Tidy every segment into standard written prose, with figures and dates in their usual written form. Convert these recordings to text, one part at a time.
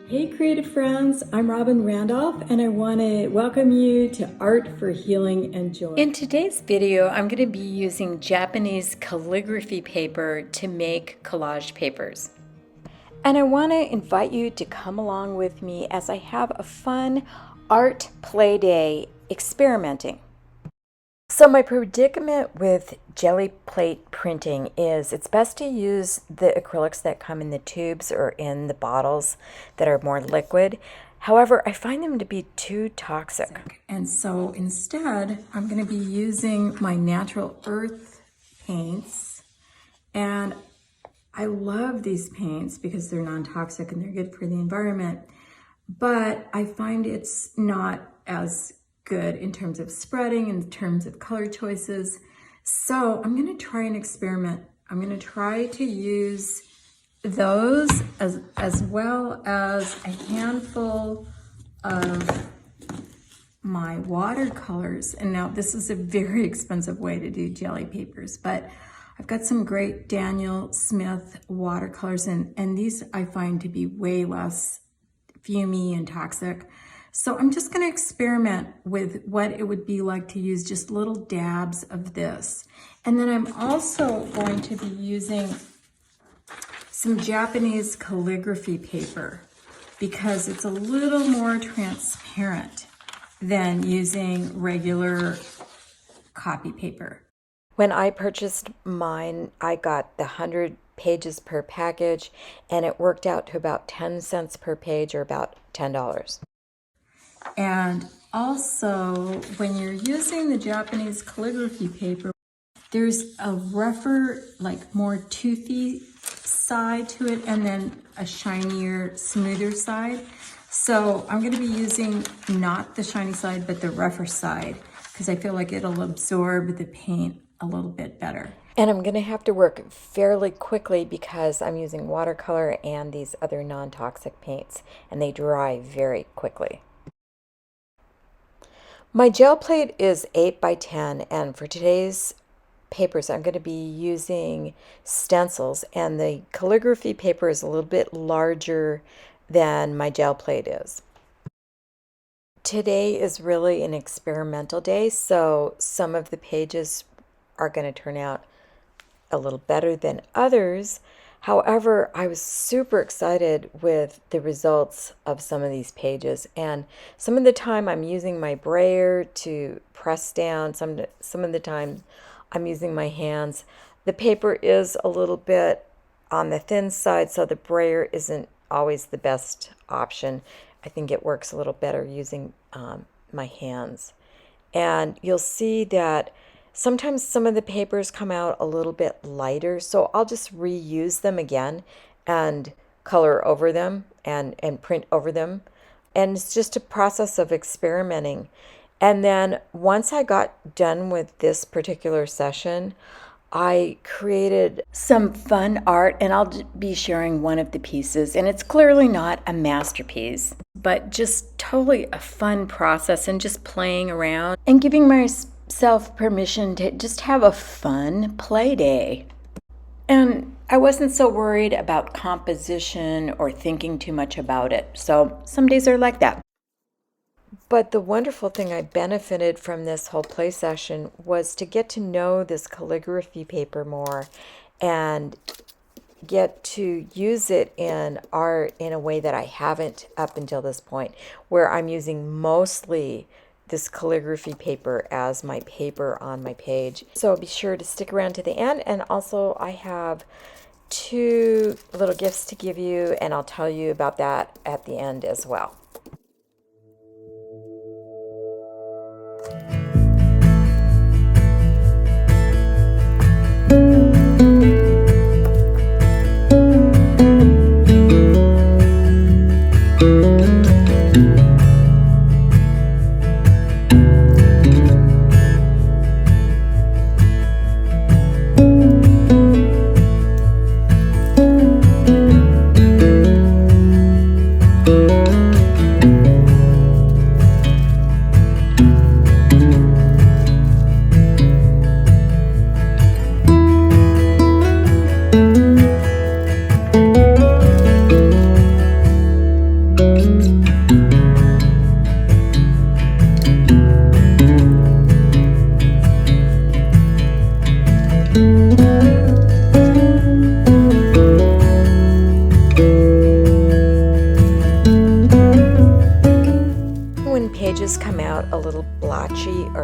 Hey creative friends, I'm Robin Randolph and I want to welcome you to Art for Healing and Joy. In today's video, I'm going to be using Japanese calligraphy paper to make collage papers. And I want to invite you to come along with me as I have a fun art play day experimenting. So my predicament with Gelli plate printing is it's best to use the acrylics that come in the tubes or in the bottles that are more liquid. However, I find them to be too toxic. And so instead, I'm going to be using my natural earth paints. And I love these paints because they're non-toxic and they're good for the environment. But I find it's not as good in terms of spreading, in terms of color choices. So I'm going to try an experiment. I'm going to try to use those as well as a handful of my watercolors. And now this is a very expensive way to do Gelli papers, but I've got some great Daniel Smith watercolors and these I find to be way less fumey and toxic. So I'm just going to experiment with what it would be like to use just little dabs of this. And then I'm also going to be using some Japanese calligraphy paper because it's a little more transparent than using regular copy paper. When I purchased mine, I got the 100 pages per package and it worked out to about 10 cents per page or about $10. And also, when you're using the Japanese calligraphy paper, there's a rougher, like more toothy side to it, and then a shinier, smoother side. So I'm going to be using not the shiny side, but the rougher side, because I feel like it'll absorb the paint a little bit better. And I'm going to have to work fairly quickly because I'm using watercolor and these other non-toxic paints, and they dry very quickly. My gel plate is 8 by 10, and for today's papers I'm going to be using stencils, and the calligraphy paper is a little bit larger than my gel plate is. Today is really an experimental day, so some of the pages are going to turn out a little better than others. However, I was super excited with the results of some of these pages, and some of the time I'm using my brayer to press down, some of the time I'm using my hands. The paper is a little bit on the thin side, so the brayer isn't always the best option. I think it works a little better using my hands. And you'll see that sometimes some of the papers come out a little bit lighter, so I'll just reuse them again and color over them and print over them. And it's just a process of experimenting. And then once I got done with this particular session, I created some fun art, and I'll be sharing one of the pieces. And it's clearly not a masterpiece, but just totally a fun process and just playing around and giving myself permission to just have a fun play day. And I wasn't so worried about composition or thinking too much about it. So some days are like that. But the wonderful thing I benefited from this whole play session was to get to know this calligraphy paper more and get to use it in art in a way that I haven't up until this point, where I'm using mostly this calligraphy paper as my paper on my page. So be sure to stick around to the end. And also I have 2 little gifts to give you, and I'll tell you about that at the end as well.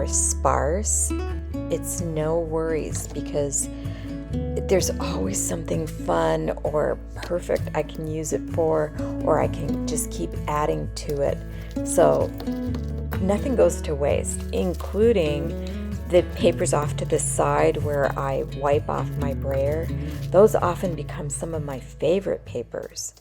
more sparse, it's no worries, because there's always something fun or perfect I can use it for, or I can just keep adding to it. So nothing goes to waste, including the papers off to the side where I wipe off my brayer. Those often become some of my favorite papers.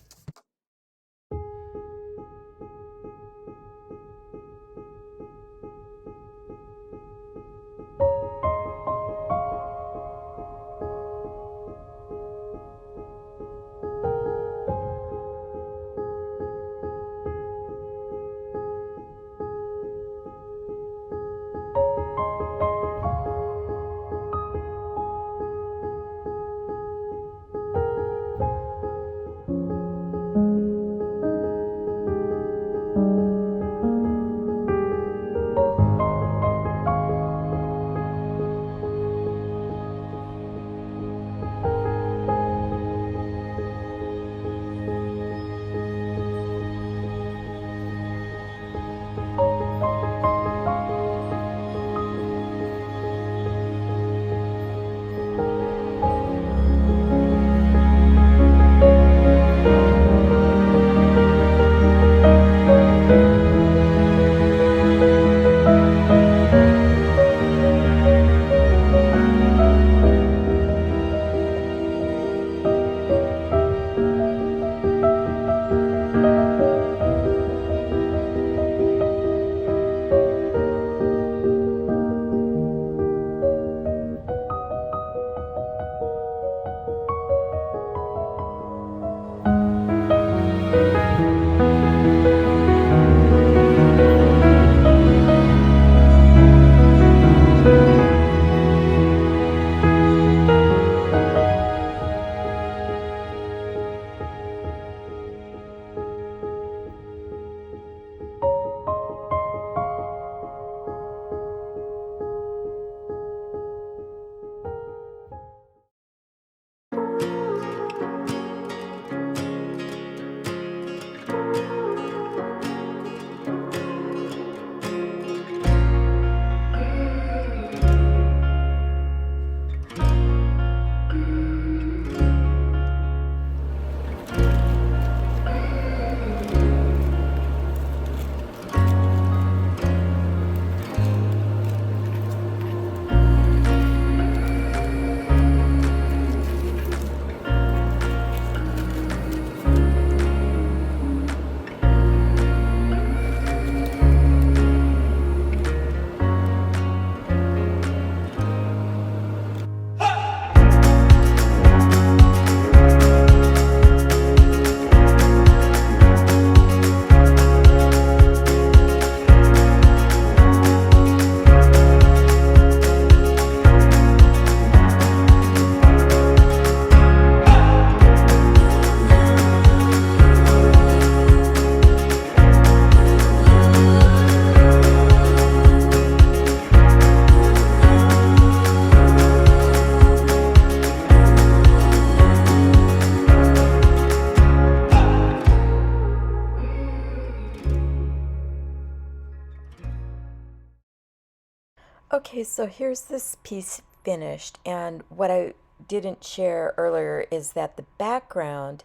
Okay, so here's this piece finished, and what I didn't share earlier is that the background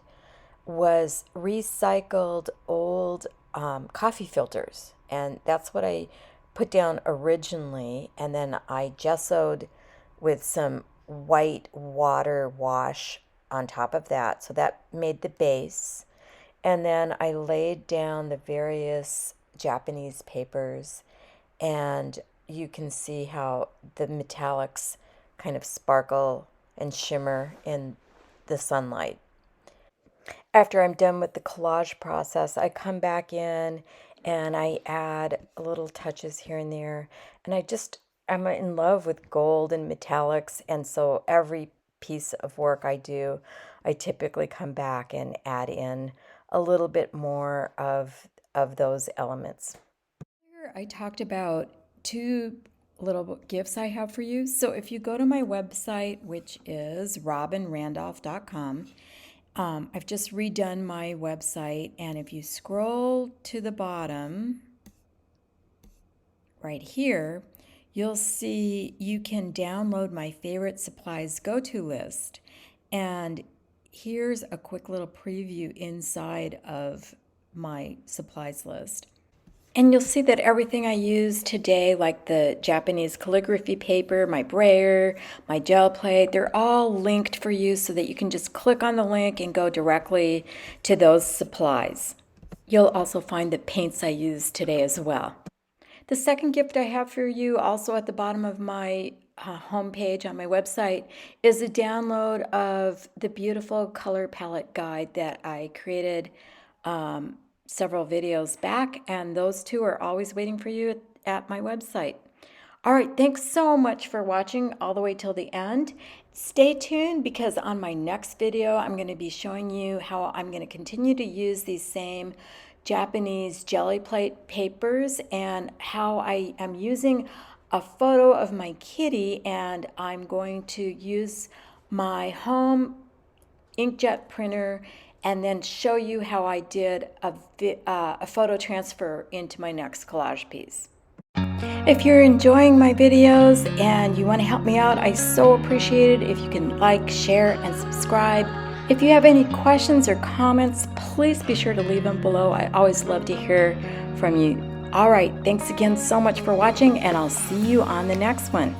was recycled old coffee filters, and that's what I put down originally, and then I gessoed with some white water wash on top of that, so that made the base. And then I laid down the various Japanese papers, and you can see how the metallics kind of sparkle and shimmer in the sunlight. After I'm done with the collage process, I come back in and I add little touches here and there. And I'm in love with gold and metallics. And so every piece of work I do, I typically come back and add in a little bit more of those elements. Here I talked about two little gifts I have for you. So if you go to my website, which is robinrandolph.com, I've just redone my website, and if you scroll to the bottom right here, you'll see you can download my favorite supplies go-to list. And here's a quick little preview inside of my supplies list. And you'll see that everything I use today, like the Japanese calligraphy paper, my brayer, my gel plate, they're all linked for you so that you can just click on the link and go directly to those supplies. You'll also find the paints I use today as well. The second gift I have for you, also at the bottom of my homepage on my website, is a download of the beautiful color palette guide that I created several videos back, and those two are always waiting for you at my website. All right, thanks so much for watching all the way till the end. Stay tuned, because on my next video, I'm going to be showing you how I'm going to continue to use these same Japanese jelly plate papers and how I am using a photo of my kitty, and I'm going to use my home inkjet printer and then show you how I did a photo transfer into my next collage piece. If you're enjoying my videos and you want to help me out, I so appreciate it if you can like, share, and subscribe. If you have any questions or comments, please be sure to leave them below. I always love to hear from you. All right, thanks again so much for watching, and I'll see you on the next one.